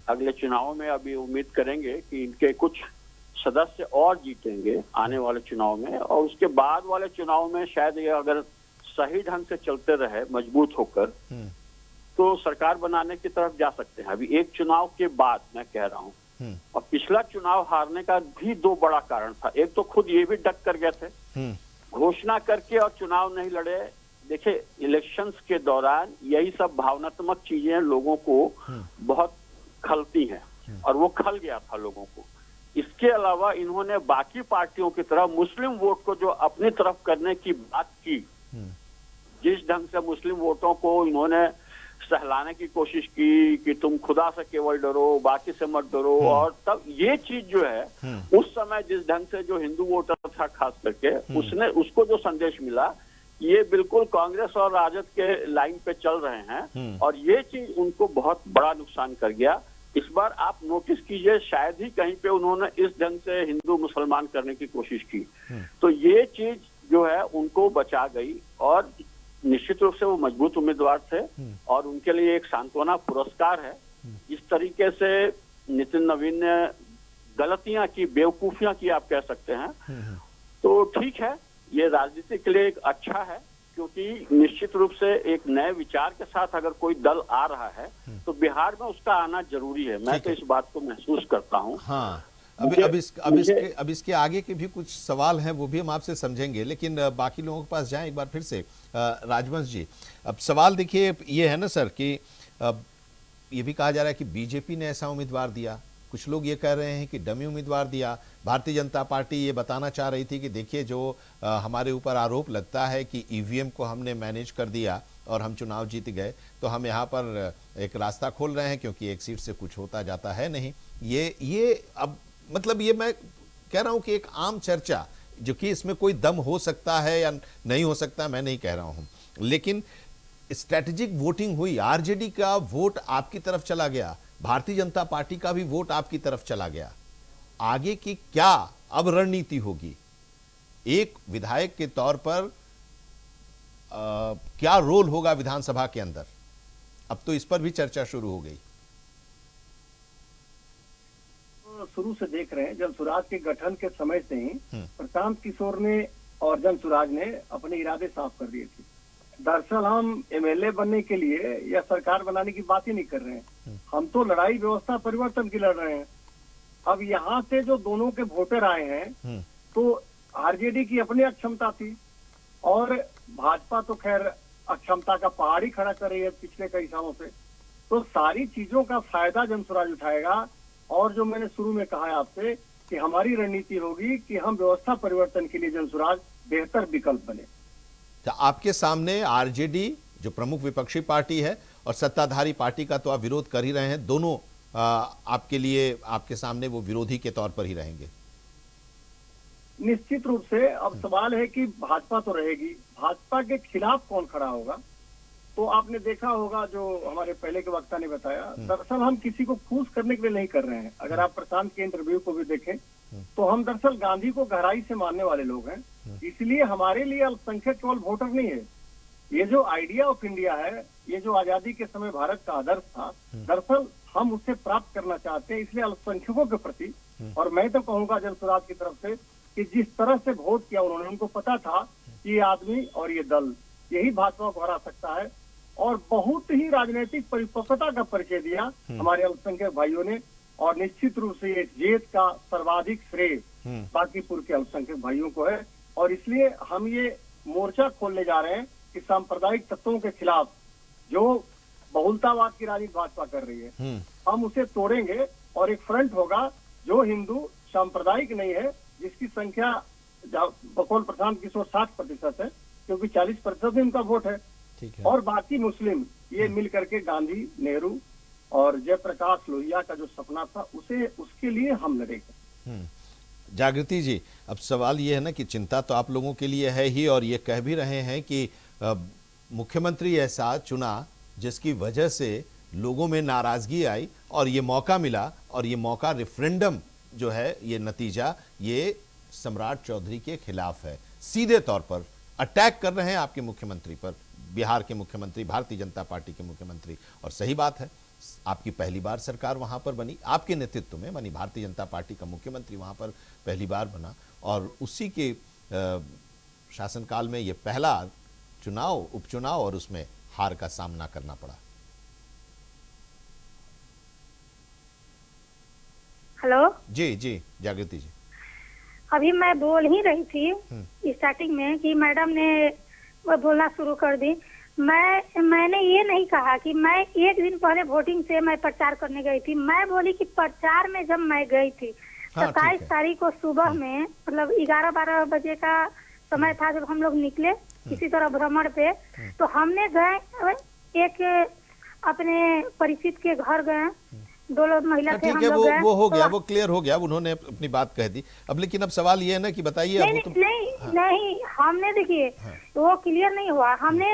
अगले चुनाव में अभी उम्मीद करेंगे कि इनके कुछ सदस्य और जीतेंगे आने वाले चुनाव में, और उसके बाद वाले चुनाव में शायद ये अगर सही ढंग से चलते रहे मजबूत होकर तो सरकार बनाने की तरफ जा सकते हैं। अभी एक चुनाव के बाद मैं कह रहा हूँ, और पिछला चुनाव हारने का भी दो बड़ा कारण था। एक तो खुद ये भी डक कर गए थे, घोषणा करके और चुनाव नहीं लड़े। देखिए, इलेक्शंस के दौरान यही सब भावनात्मक चीजें लोगों को बहुत खलती हैं, और वो खल गया था लोगों को। इसके अलावा इन्होंने बाकी पार्टियों की तरह मुस्लिम वोट को जो अपनी तरफ करने की बात की, जिस ढंग से मुस्लिम वोटों को इन्होंने सहलाने की कोशिश की कि तुम खुदा से केवल डरो, बाकी से मत डरो। और तब ये चीज जो है उस समय जिस ढंग से जो हिंदू वोटर था खास करके उसने उसको जो संदेश मिला, ये बिल्कुल कांग्रेस और राजद के लाइन पे चल रहे हैं और ये चीज उनको बहुत बड़ा नुकसान कर गया। इस बार आप नोटिस कीजिए, शायद ही कहीं पे उन्होंने इस ढंग से हिंदू मुसलमान करने की कोशिश की, तो ये चीज जो है उनको बचा गई और निश्चित रूप से वो मजबूत उम्मीदवार थे और उनके लिए एक सांत्वना पुरस्कार है। इस तरीके से नितिन नवीन ने गलतियां की, बेवकूफियां की आप कह सकते हैं, तो ठीक है, ये राजनीति के लिए एक अच्छा है, क्योंकि निश्चित रूप से एक नए विचार के साथ अगर कोई दल आ रहा है तो बिहार में उसका आना जरूरी है। मैं तो इस बात को महसूस करता हूँ। हाँ, अब इसके आगे के भी कुछ सवाल हैं, वो भी हम आपसे समझेंगे, लेकिन बाकी लोगों के पास जाएं एक बार फिर से। राजवंश जी, अब सवाल देखिए ये है ना सर कि ये भी कहा जा रहा है कि बीजेपी ने ऐसा उम्मीदवार दिया, कुछ लोग ये कह रहे हैं कि डमी उम्मीदवार दिया। भारतीय जनता पार्टी ये बताना चाह रही थी कि देखिए जो हमारे ऊपर आरोप लगता है कि ईवीएम को हमने मैनेज कर दिया और हम चुनाव जीत गए, तो हम यहाँ पर एक रास्ता खोल रहे हैं क्योंकि एक सीट से कुछ होता जाता है नहीं। ये अब मतलब ये मैं कह रहा हूं कि एक आम चर्चा, जो कि इसमें कोई दम हो सकता है या नहीं हो सकता मैं नहीं कह रहा हूं, लेकिन स्ट्रेटेजिक वोटिंग हुई, आरजेडी का वोट आपकी तरफ चला गया, भारतीय जनता पार्टी का भी वोट आपकी तरफ चला गया। आगे की क्या अब रणनीति होगी? एक विधायक के तौर पर क्या रोल होगा विधानसभा के अंदर? अब तो इस पर भी चर्चा शुरू हो गई। शुरू से देख रहे हैं, जन सुराज के गठन के समय से ही प्रशांत किशोर ने और जन सुराज ने अपने इरादे साफ कर दिए थे। दरअसल हम एमएलए बनने के लिए या सरकार बनाने की बात ही नहीं कर रहे हैं, हम तो लड़ाई व्यवस्था परिवर्तन की लड़ रहे हैं। अब यहाँ से जो दोनों के वोटर आए हैं, तो आरजेडी की अपनी अक्षमता थी और भाजपा तो खैर अक्षमता का पहाड़ ही खड़ा कर रही है पिछले कई सालों से। तो सारी चीजों का फायदा जन सुराज उठाएगा। और जो मैंने शुरू में कहा है आपसे कि हमारी रणनीति होगी कि हम व्यवस्था परिवर्तन के लिए जन सुराज बेहतर विकल्प बने। तो आपके सामने आरजेडी जो प्रमुख विपक्षी पार्टी है और सत्ताधारी पार्टी का तो आप विरोध कर ही रहे हैं, दोनों आपके लिए, आपके सामने वो विरोधी के तौर पर ही रहेंगे। निश्चित रूप से अब सवाल है कि भाजपा तो रहेगी, भाजपा के खिलाफ कौन खड़ा होगा? तो आपने देखा होगा जो हमारे पहले के वक्ता ने बताया, दरअसल हम किसी को फूस करने के लिए नहीं कर रहे हैं। अगर आप प्रशांत के इंटरव्यू को भी देखें तो हम दरअसल गांधी को गहराई से मानने वाले लोग हैं, इसलिए हमारे लिए अल्पसंख्यक केवल वोटर नहीं है। ये जो आइडिया ऑफ इंडिया है, ये जो आजादी के समय भारत का आदर्श था, दरअसल हम उससे प्राप्त करना चाहते हैं, इसलिए अल्पसंख्यकों के प्रति। और मैं तो कहूंगा जन सुराज की तरफ से कि जिस तरह से वोट किया उन्होंने, उनको पता था कि ये आदमी और ये दल यही भाजपा को हरा सकता है और बहुत ही राजनीतिक परिपक्वता का परिचय दिया हमारे अल्पसंख्यक भाइयों ने। और निश्चित रूप से ये जीत का सर्वाधिक श्रेय बांकीपुर के अल्पसंख्यक भाइयों को है। और इसलिए हम ये मोर्चा खोलने जा रहे हैं कि सांप्रदायिक तत्वों के खिलाफ जो बहुलतावाद की राजनीति भाजपा कर रही है, हम उसे तोड़ेंगे और एक फ्रंट होगा जो हिंदू सांप्रदायिक नहीं है, जिसकी संख्या बकौल प्रशांत किशोर 60% है, क्योंकि 40% ही उनका वोट है। और बाकी मुस्लिम ये मिल करके गांधी, नेहरू और जयप्रकाश लोहिया का जो सपना था उसे, उसके लिए हम लड़ेंगे। जागृति जी, अब सवाल ये है ना कि चिंता तो आप लोगों के लिए है ही, और ये कह भी रहे हैं कि मुख्यमंत्री ऐसा चुना जिसकी वजह से लोगों में नाराजगी आई और ये मौका मिला, और ये मौका रेफरेंडम जो है, ये नतीजा ये सम्राट चौधरी के खिलाफ है। सीधे तौर पर अटैक कर रहे हैं आपके मुख्यमंत्री पर, बिहार के मुख्यमंत्री, भारतीय जनता पार्टी के मुख्यमंत्री। और सही बात है, आपकी पहली बार सरकार वहां पर बनी, आपके नेतृत्व में बनी, भारतीय जनता पार्टी का मुख्यमंत्री वहां पर पहली बार बना, और उसी के शासनकाल में ये पहला चुनाव, उपचुनाव, और उसमें हार का सामना करना पड़ा। हेलो जी जी जागृति जी, अभी मैं बोल ही रही थी स्टार्टिंग में कि मैडम ने बोलना शुरू कर दी। मैंने ये नहीं कहा कि मैं एक दिन पहले वोटिंग से मैं प्रचार करने गई थी। मैं बोली कि प्रचार में जब मैं गई थी 27 तारीख को सुबह में, मतलब 11-12 बजे का समय था जब हम लोग निकले किसी तरह भ्रमण पे, तो हमने गए एक अपने परिचित के घर गए, 2 लोग महिला थे, ठीक हम है, लोग गए। वो हो गया, तो वो क्लियर हो गया, उन्होंने अपनी बात कह दी। अब लेकिन अब सवाल ये है ना कि बताइए अब नहीं वो नहीं नहीं, हमने देखिए वो क्लियर नहीं हुआ। हमने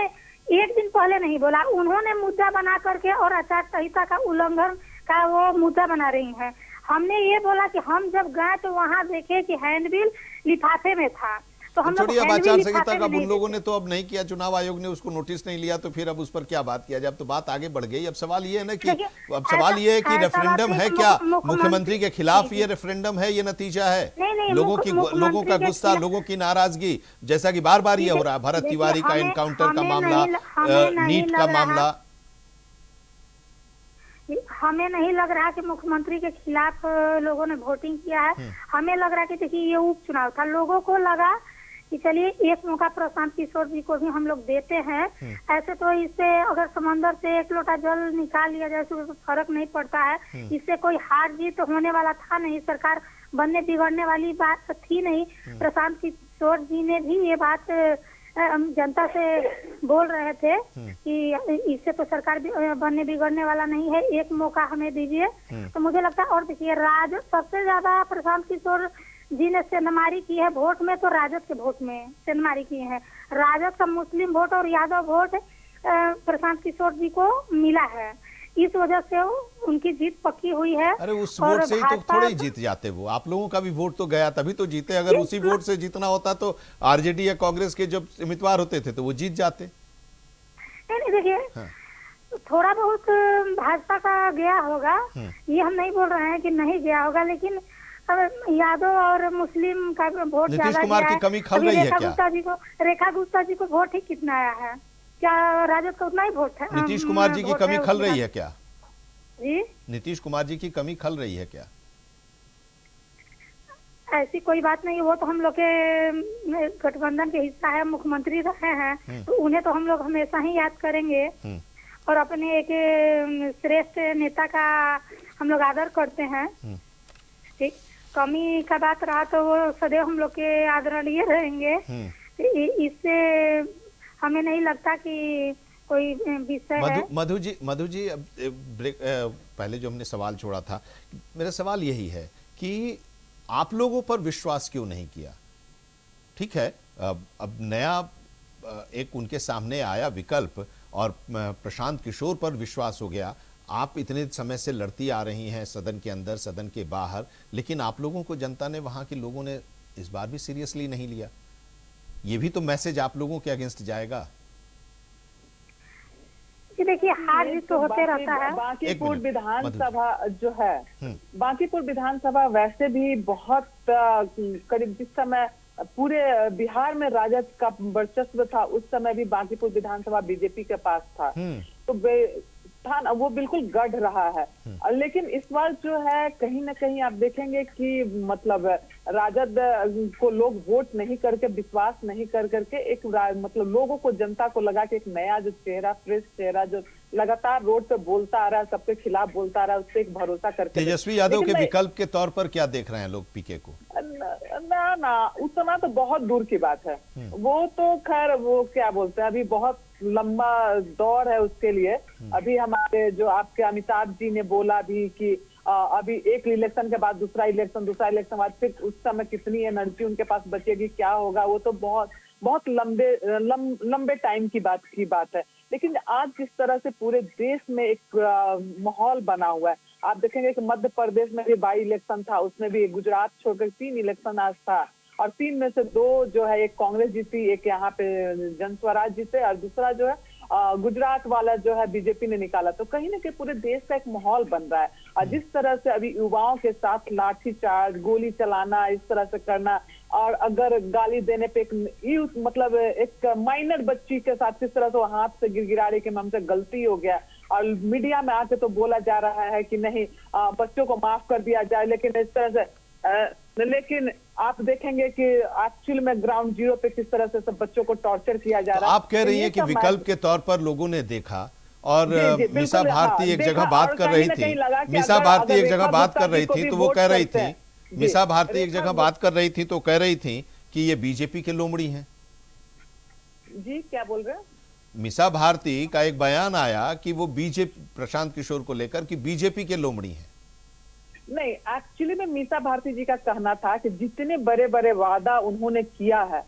एक दिन पहले नहीं बोला, उन्होंने मुद्दा बना करके और आचार संहिता का उल्लंघन का वो मुद्दा बना रही हैं। हमने ये बोला कि हम जब गए तो वहाँ देखे कि हैंडबिल लिफाफे में था, तो हम लोग छोड़िए, अब हैंडबिल आचार संहिता लिफाफे का में उन नहीं लोगों देखे। ने तो अब नहीं किया, चुनाव आयोग ने उसको नोटिस नहीं लिया, तो फिर अब उस पर क्या बात किया जाए? अब तो बात आगे बढ़ गई। अब सवाल ये है ना कि देखिए, अब सवाल ये है कि ऐसा रेफरेंडम बात है नहीं, क्या? मुख्यमंत्री मुख्यमंत्री के खिलाफ जी, ये रेफरेंडम है, ये नतीजा है नहीं, लोगों का मुख्यमंत्री के गुस्सा, खिलाफ- लोगों की नाराजगी, जैसा कि बार बार ये हो रहा है। भरत देखिए, तिवारी का हमें- एनकाउंटर का हमें मामला, हमें नहीं नीट का लग रहा- मामला। हमें नहीं लग रहा कि मुख्यमंत्री के खिलाफ लोगों ने वोटिंग किया है। हमें लग रहा है कि देखिए ये उपचुनाव था, लोगों को लगा कि चलिए एक मौका प्रशांत किशोर जी को भी हम लोग देते हैं। ऐसे तो इससे अगर समंदर से एक लोटा जल निकाल लिया जाए तो फर्क नहीं पड़ता है। इससे कोई हार जीत होने वाला था नहीं, सरकार बनने बिगड़ने वाली बात थी नहीं। प्रशांत किशोर जी ने भी ये बात जनता से बोल रहे थे कि इससे तो सरकार बनने बिगड़ने वाला नहीं है, एक मौका हमें दीजिए। तो मुझे लगता है, और देखिए राजद सबसे ज्यादा प्रशांत किशोर जी ने सेंधमारी की है वोट में, तो राजद के वोट में सेंधमारी की है। राजद का मुस्लिम वोट और यादव वोट प्रशांत किशोर जी को मिला है, इस वजह से उनकी जीत पक्की हुई है। अरे उस और वोट से ही तो भाजपा- थोड़े ही जीत जाते वो, आप लोगों का भी वोट तो गया तभी तो जीते। अगर उसी वोट से जीतना होता तो आरजेडी या कांग्रेस के जब उम्मीदवार होते थे तो वो जीत जाते। नहीं देखिए, थोड़ा बहुत भाजपा का गया होगा, ये हम नहीं बोल रहे हैं कि नहीं गया होगा, लेकिन अब यादव और मुस्लिम का वोट नीतीश ज्यादा कुमार गया की है। कमी खल अभी रही है रेखा क्या? गुप्ता जी को वोट ही कितना आया है? क्या राजद का उतना ही वोट है? नीतीश कुमार जी की वोट कमी है खल उसके रही बाद? है क्या? जी, नीतीश कुमार जी की कमी खल रही है क्या? ऐसी कोई बात नहीं। वो तो हम लोग के गठबंधन के हिस्सा है, मुख्यमंत्री रहे हैं, तो उन्हें तो हम लोग हमेशा ही याद करेंगे और अपने एक श्रेष्ठ नेता का हम लोग आदर करते हैं। ठीक, कमी का बात रहा तो वो सदैव हम लोग के आदरणीय रहेंगे। इससे हमें नहीं लगता कि कोई विषय है। मधु जी अब पहले जो हमने सवाल छोड़ा था, मेरा सवाल यही है कि आप लोगों पर विश्वास क्यों नहीं किया? ठीक है, अब नया एक उनके सामने आया विकल्प और प्रशांत किशोर पर विश्वास हो गया। आप इतने समय से लड़ती आ रही हैं सदन के अंदर, सदन के बाहर, लेकिन आप लोगों को जनता ने, वहां के लोगों ने इस बार भी सीरियसली नहीं लिया। ये भी तो मैसेज आप लोगों के अगेंस्ट जाएगा। देखिए, हार जीत तो होते रहता है। बांकीपुर विधानसभा जो है, बांकीपुर विधानसभा वैसे भी बहुत करीब जिस समय पूरे बिहार में राजद का वर्चस्व था, उस समय भी बांकीपुर विधानसभा बीजेपी के पास था, तो था ना, वो बिल्कुल गढ़ रहा है। लेकिन इस बार जो है कहीं ना कहीं आप देखेंगे कि मतलब राजद को लोग वोट नहीं करके, विश्वास नहीं कर करके एक मतलब लोगों को, जनता को लगा कि एक नया जो चेहरा, फ्रेश चेहरा जो लगातार रोड पे बोलता आ रहा है, सबके खिलाफ बोलता आ रहा है, उससे एक भरोसा करके। तेजस्वी यादव के विकल्प के तौर पर क्या देख रहे हैं लोग पीके को? ना उतना तो बहुत दूर की बात है। वो तो खैर वो क्या बोलते हैं, अभी बहुत लंबा दौर है उसके लिए। अभी हमारे जो आपके अमिताभ जी ने बोला भी कि अभी एक इलेक्शन के बाद दूसरा इलेक्शन बाद फिर उस समय कितनी एनर्जी उनके पास बचेगी, क्या होगा, वो तो बहुत लंबे टाइम की बात है। लेकिन आज जिस तरह से पूरे देश में एक माहौल बना हुआ है, आप देखेंगे कि मध्य प्रदेश में भी बाई इलेक्शन था, उसमें भी गुजरात छोड़कर 3 इलेक्शन आज था, और 3 में से 2 जो है, एक कांग्रेस जीती, एक यहाँ पे जन स्वराज जीते, और दूसरा जो है गुजरात वाला जो है बीजेपी ने निकाला। तो कहीं ना कहीं पूरे देश का एक माहौल बन रहा है। और जिस तरह से अभी युवाओं के साथ लाठीचार्ज, गोली चलाना, इस तरह से करना, और अगर गाली देने पे एक मतलब एक माइनर बच्ची के साथ किस तरह से हाथ से गिरगिरा रही कि हमसे गलती हो गया, और मीडिया में आके तो बोला जा रहा है कि नहीं बच्चों को माफ कर दिया जाए, लेकिन इस तरह से लेकिन आप देखेंगे कि एक्चुअल में ग्राउंड जीरो पे किस तरह से सब बच्चों को टॉर्चर किया जा रहा है। आप कह रही हैं कि विकल्प के तौर पर लोगों ने देखा, और मीसा भारती एक जगह बात कर रही थी, मीसा भारती एक जगह बात कर रही थी, तो वो कह रही थी, मीसा भारती एक जगह बात कर रही थी तो कह रही थी कि ये बीजेपी के लोमड़ी हैं। जी क्या बोल रहे हैं? मीसा भारती का एक बयान आया कि वो बीजेपी, प्रशांत किशोर को लेकर, कि बीजेपी के लोमड़ी हैं। नहीं, एक्चुअली में मीसा भारती जी का कहना था कि जितने बड़े बड़े वादा उन्होंने किया है,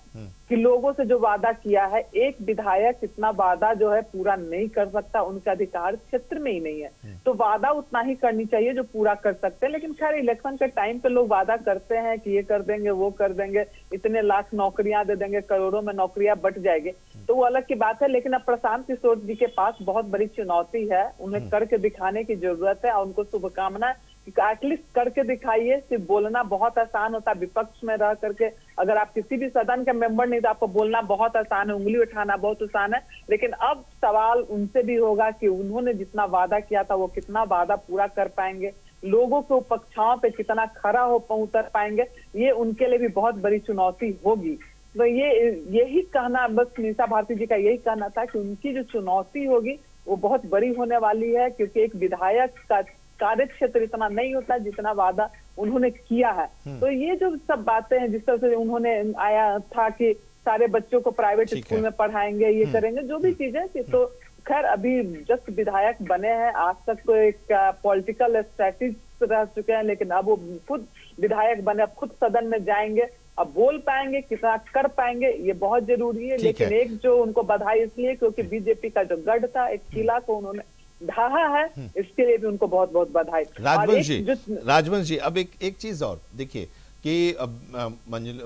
कि लोगों से जो वादा किया है, एक विधायक इतना वादा जो है पूरा नहीं कर सकता, उनका अधिकार क्षेत्र में ही नहीं है, तो वादा उतना ही करनी चाहिए जो पूरा कर सकते हैं। लेकिन खैर इलेक्शन के टाइम पे लोग वादा करते हैं कि ये कर देंगे, वो कर देंगे, इतने लाख नौकरियां दे देंगे, करोड़ों में नौकरियां बट जाएंगे, तो वो अलग की बात है। लेकिन अब प्रशांत किशोर जी के पास बहुत बड़ी चुनौती है, उन्हें करके दिखाने की जरूरत है और उनको शुभकामनाएं। एटलीस्ट करके दिखाइए। सिर्फ बोलना बहुत आसान होता है, विपक्ष में रह करके अगर आप किसी भी सदन के मेंबर नहीं तो आपको बोलना बहुत आसान है, उंगली उठाना बहुत आसान है। लेकिन अब सवाल उनसे भी होगा कि उन्होंने जितना वादा किया था वो कितना वादा पूरा कर पाएंगे, लोगों के उपक्षाओं पे कितना खरा हो उतर पाएंगे, ये उनके लिए भी बहुत बड़ी चुनौती होगी। तो यही कहना, बस मीसा भारती जी का यही कहना था कि उनकी जो चुनौती होगी वो बहुत बड़ी होने वाली है, क्योंकि एक विधायक का कार्य क्षेत्र इतना नहीं होता जितना वादा उन्होंने किया है। तो ये जो सब बातें हैं, जिस तरह से उन्होंने आया था कि सारे बच्चों को प्राइवेट स्कूल में पढ़ाएंगे, ये करेंगे, जो भी चीजें, तो खैर अभी जस्ट विधायक बने हैं, आज तक तो एक पॉलिटिकल स्ट्रेटेजिस्ट रह चुके हैं, लेकिन अब वो खुद विधायक बने, अब खुद सदन में जाएंगे, अब बोल पाएंगे, कितना कर पाएंगे, ये बहुत जरूरी है। लेकिन एक जो उनको बधाई इसलिए क्योंकि बीजेपी का जो गढ़ था, एक किला को उन्होंने ढहा है, इसके लिए भी उनको बहुत बहुत बधाई। राजवंश जी, अब एक चीज और देखिए कि अब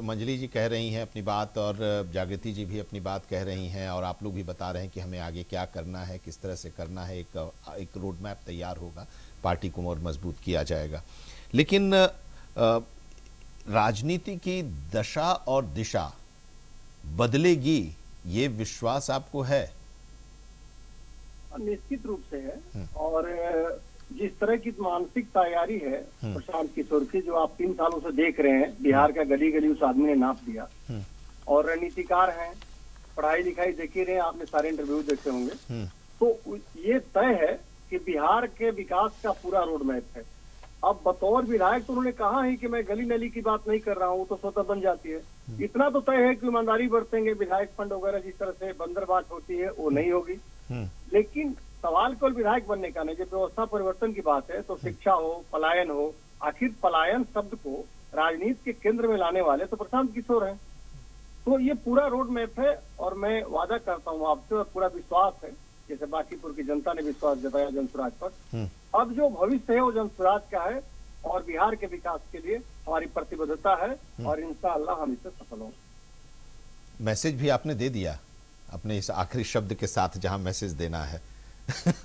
मंजली जी कह रही हैं अपनी बात और जागृति जी भी अपनी बात कह रही हैं और आप लोग भी बता रहे हैं कि हमें आगे क्या करना है, किस तरह से करना है, एक रोड मैप तैयार होगा, पार्टी को और मजबूत किया जाएगा। लेकिन राजनीति की दशा और दिशा बदलेगी, ये विश्वास आपको है? निश्चित रूप से है। और जिस तरह की मानसिक तैयारी है प्रशांत किशोर की, जो आप 3 सालों से देख रहे हैं, बिहार का गली गली उस आदमी ने नाप दिया। और रणनीतिकार हैं, पढ़ाई लिखाई देख ही रहे हैं, आपने सारे इंटरव्यू देखे होंगे। तो ये तय है कि बिहार के विकास का पूरा रोड मैप है। अब बतौर विधायक तो उन्होंने कहा है कि मैं गली नली की बात नहीं कर रहा हूँ, तो स्वतः बन जाती है। इतना तो तय है कि ईमानदारी बरतेंगे, विधायक फंड वगैरह जिस तरह से बंदरबांट होती है वो नहीं होगी। लेकिन सवाल केवल विधायक बनने का नहीं, जब व्यवस्था परिवर्तन की बात है तो शिक्षा हो, पलायन हो, आखिर पलायन शब्द को राजनीति के केंद्र में लाने वाले तो प्रशांत किशोर हैं। तो ये पूरा रोड मैप है और मैं वादा करता हूँ आपसे, और पूरा विश्वास है, जैसे बांकीपुर की जनता ने विश्वास जताया जनसुराज पर, अब जो भविष्य है वो जनसुराज का है और बिहार के विकास के लिए हमारी प्रतिबद्धता है और इंशाअल्लाह हम इससे सफल होंगे। मैसेज भी आपने दे दिया अपने इस आखिरी शब्द के साथ, जहां मैसेज देना है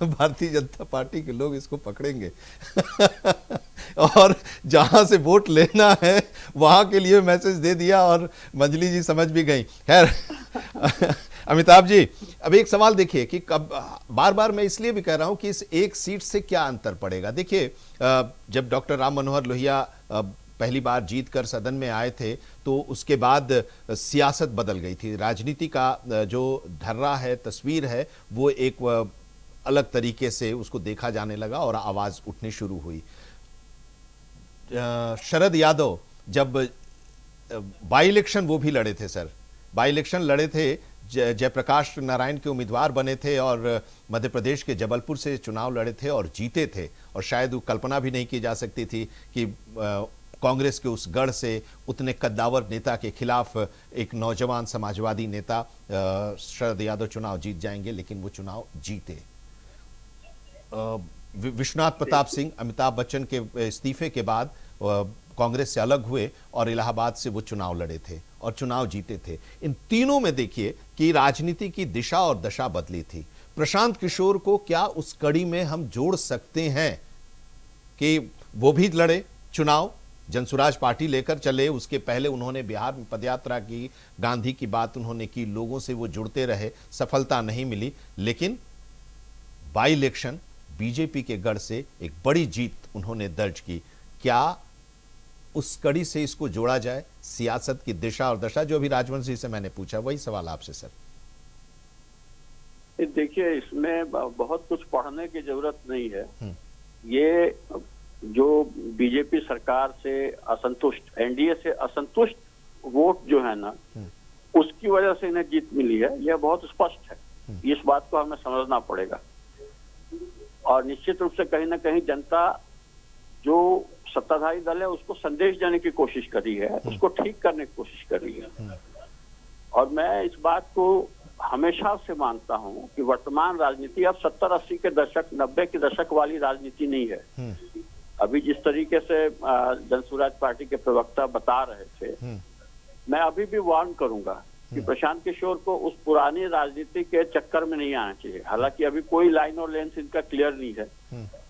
भारतीय जनता पार्टी के लोग इसको पकड़ेंगे और जहां से वोट लेना है वहां के लिए मैसेज दे दिया और मंजली जी समझ भी गई। खैर अमिताभ जी, अब एक सवाल देखिए कि कब, बार बार मैं इसलिए भी कह रहा हूं कि इस एक सीट से क्या अंतर पड़ेगा। देखिए जब डॉक्टर राम मनोहर लोहिया पहली बार जीत कर सदन में आए थे तो उसके बाद सियासत बदल गई थी, राजनीति का जो धर्रा है, तस्वीर है, वो एक अलग तरीके से उसको देखा जाने लगा और आवाज उठनी शुरू हुई। शरद यादव जब बाई इलेक्शन वो भी लड़े थे सर, बाई इलेक्शन लड़े थे, जयप्रकाश नारायण के उम्मीदवार बने थे और मध्य प्रदेश के जबलपुर से चुनाव लड़े थे और जीते थे। और शायद वो कल्पना भी नहीं की जा सकती थी कि कांग्रेस के उस गढ़ से उतने कद्दावर नेता के खिलाफ एक नौजवान समाजवादी नेता शरद यादव चुनाव जीत जाएंगे, लेकिन वो चुनाव जीते। विश्वनाथ प्रताप सिंह अमिताभ बच्चन के इस्तीफे के बाद कांग्रेस से अलग हुए और इलाहाबाद से वो चुनाव लड़े थे और चुनाव जीते थे। इन तीनों में देखिए कि राजनीति की दिशा और दशा बदली थी। प्रशांत किशोर को क्या उस कड़ी में हम जोड़ सकते हैं कि वो भी लड़े चुनाव, जनसुराज पार्टी लेकर चले, उसके पहले उन्होंने बिहार में पदयात्रा की, गांधी की बात उन्होंने की, लोगों से वो जुड़ते रहे, सफलता नहीं मिली, लेकिन बाई इलेक्शन बीजेपी के गढ़ से एक बड़ी जीत उन्होंने दर्ज की। क्या उस कड़ी से इसको जोड़ा जाए, सियासत की दिशा और दशा, जो अभी राजवंश जी से मैंने पूछा, वही सवाल आपसे सर। देखिए, इसमें बहुत कुछ पढ़ने की जरूरत नहीं है। ये जो बीजेपी सरकार से असंतुष्ट, एनडीए से असंतुष्ट वोट जो है ना, उसकी वजह से इन्हें जीत मिली है, यह बहुत स्पष्ट है। इस बात को हमें समझना पड़ेगा। और निश्चित रूप से कहीं ना कहीं जनता जो सत्ताधारी दल है उसको संदेश देने की कोशिश कर रही है, उसको ठीक करने की कोशिश कर रही है। और मैं इस बात को हमेशा से मानता हूं कि वर्तमान राजनीति अब 70-80 के दशक 90 के दशक वाली राजनीति नहीं है। अभी जिस तरीके से जनसुराज पार्टी के प्रवक्ता बता रहे थे, मैं अभी भी वार्न करूंगा कि प्रशांत किशोर को उस पुरानी राजनीति के चक्कर में नहीं आना चाहिए। हालांकि अभी कोई लाइन और लेंस इनका क्लियर नहीं है,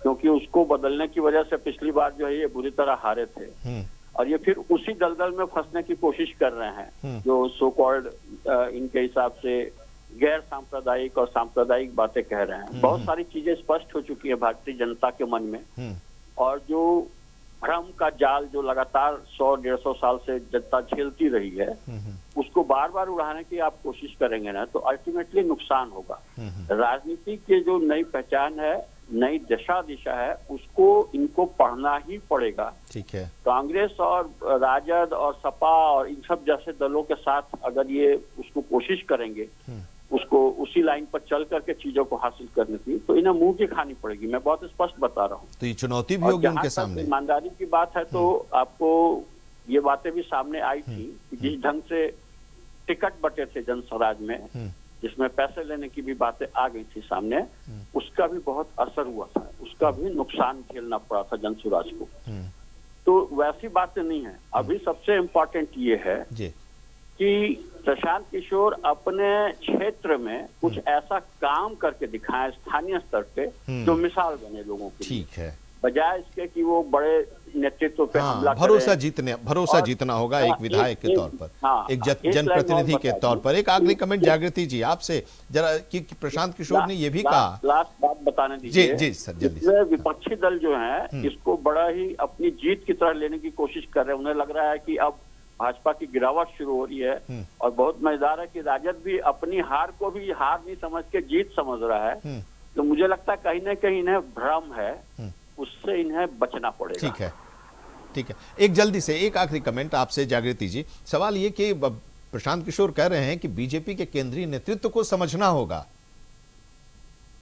क्योंकि उसको बदलने की वजह से पिछली बार जो है ये बुरी तरह हारे थे और ये फिर उसी दलदल में फंसने की कोशिश कर रहे हैं जो सो कॉल्ड इनके हिसाब से गैर सांप्रदायिक और सांप्रदायिक बातें कह रहे हैं। बहुत सारी चीजें स्पष्ट हो चुकी है भारतीय जनता के मन में, और जो भ्रम का जाल जो लगातार 100-150 साल से जनता झेलती रही है उसको बार बार उड़ाने की आप कोशिश करेंगे ना तो अल्टीमेटली नुकसान होगा। राजनीति की जो नई पहचान है, नई दिशा है, उसको इनको पढ़ना ही पड़ेगा। ठीक है। कांग्रेस और राजद और सपा और इन सब जैसे दलों के साथ अगर ये उसको कोशिश करेंगे उसको उसी लाइन पर चल करके चीजों को हासिल करने की, तो इन्हें मुंह की खानी पड़ेगी। मैं बहुत स्पष्ट बता रहा हूँ। तो ये चुनौती भी होगी उनके सामने। ईमानदारी की बात है तो आपको ये बातें भी सामने आई थी कि जिस ढंग से टिकट बटे थे जनस्वराज में, जिसमें पैसे लेने की भी बातें आ गई थी सामने, उसका भी बहुत असर हुआ था, उसका भी नुकसान झेलना पड़ा था जनसुराज को। तो वैसी बातें नहीं है। अभी सबसे इम्पोर्टेंट ये है कि प्रशांत किशोर अपने क्षेत्र में कुछ ऐसा काम करके दिखाएं स्थानीय स्तर पे जो मिसाल बने लोगों के लिए। ठीक है। बजाय इसके कि वो बड़े नेतृत्व पे हमला भरोसा जीतना होगा एक विधायक के तौर पर, एक जनप्रतिनिधि के तौर पर। एक आखिरी कमेंट जागृति जी आपसे जरा कि प्रशांत किशोर ने ये भी कहा, लास्ट बात बताने दीजिए। जी सर जल्दी। विपक्षी दल जो है इसको बड़ा ही अपनी जीत की तरह लेने की कोशिश कर रहे हैं। उन्हें लग रहा है कि अब भाजपा की गिरावट शुरू हो रही है और बहुत मजेदार है कि राजद भी अपनी हार को भी हार नहीं समझ के जीत समझ रहा है। तो मुझे लगता है कहीं ना कहीं इन्हें भ्रम है, उससे इन्हें बचना पड़ेगा। ठीक है। एक जल्दी से एक आखिरी कमेंट आपसे जागृति जी। सवाल ये कि प्रशांत किशोर कह रहे हैं कि बीजेपी के केंद्रीय नेतृत्व को समझना होगा,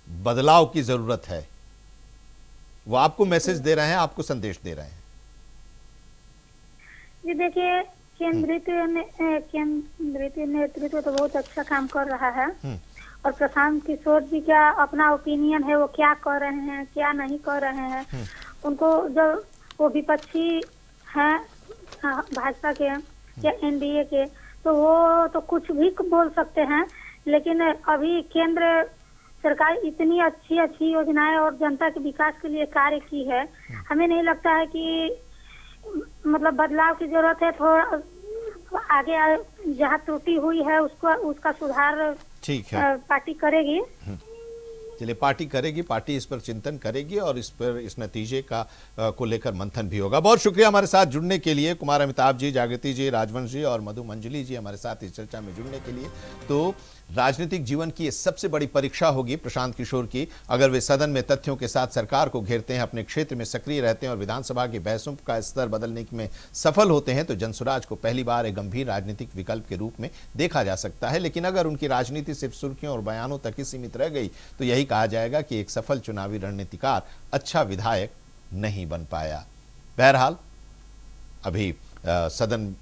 बदलाव की जरूरत है। वो आपको मैसेज दे रहे हैं, आपको संदेश दे रहे हैं। जी देखिए, केंद्रीय नेतृत्व तो बहुत अच्छा काम कर रहा है और प्रशांत किशोर जी का अपना ओपिनियन है, वो क्या कर रहे हैं क्या नहीं कर रहे हैं। उनको जब वो विपक्षी हैं भाजपा के या एनडीए के, तो वो तो कुछ भी बोल सकते हैं, लेकिन अभी केंद्र सरकार इतनी अच्छी योजनाएं और जनता के विकास के लिए कार्य की है। हमें नहीं लगता है कि मतलब बदलाव की जरूरत है। थोड़ा आगे जहाँ त्रुटि हुई है उसका सुधार ठीक है पार्टी करेगी। चलिए, पार्टी करेगी, पार्टी इस पर चिंतन करेगी और इस नतीजे का को लेकर मंथन भी होगा। बहुत शुक्रिया हमारे साथ जुड़ने के लिए कुमार अमिताभ जी, जागृति जी, राजवंश जी और मधु मंजली जी हमारे साथ इस चर्चा में जुड़ने के लिए। तो राजनीतिक जीवन की ये सबसे बड़ी परीक्षा होगी प्रशांत किशोर की। अगर वे सदन में तथ्यों के साथ सरकार को घेरते हैं, अपने क्षेत्र में सक्रिय रहते हैं और विधानसभा की बहसों का स्तर बदलने में सफल होते हैं, तो जनसुराज को पहली बार एक गंभीर राजनीतिक विकल्प के रूप में देखा जा सकता है। लेकिन अगर उनकी राजनीति सिर्फ सुर्खियों और बयानों तक ही सीमित रह गई तो यही कहा जाएगा कि एक सफल चुनावी रणनीतिकार अच्छा विधायक नहीं बन पाया। बहरहाल अभी सदन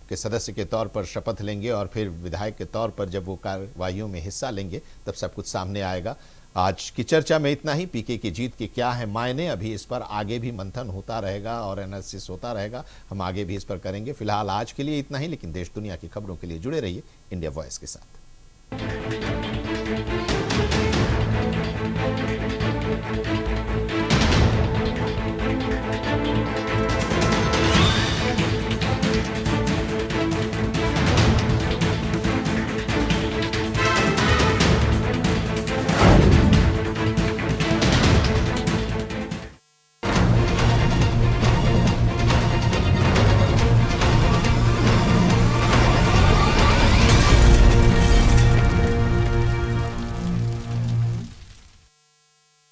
के सदस्य के तौर पर शपथ लेंगे और फिर विधायक के तौर पर जब वो कार्यवाहियों में हिस्सा लेंगे तब सब कुछ सामने आएगा। आज की चर्चा में इतना ही। पीके की जीत के क्या है मायने, अभी इस पर आगे भी मंथन होता रहेगा और एनालिसिस होता रहेगा। हम आगे भी इस पर करेंगे। फिलहाल आज के लिए इतना ही, लेकिन देश दुनिया की खबरों के लिए जुड़े रहिए इंडिया वॉइस के साथ।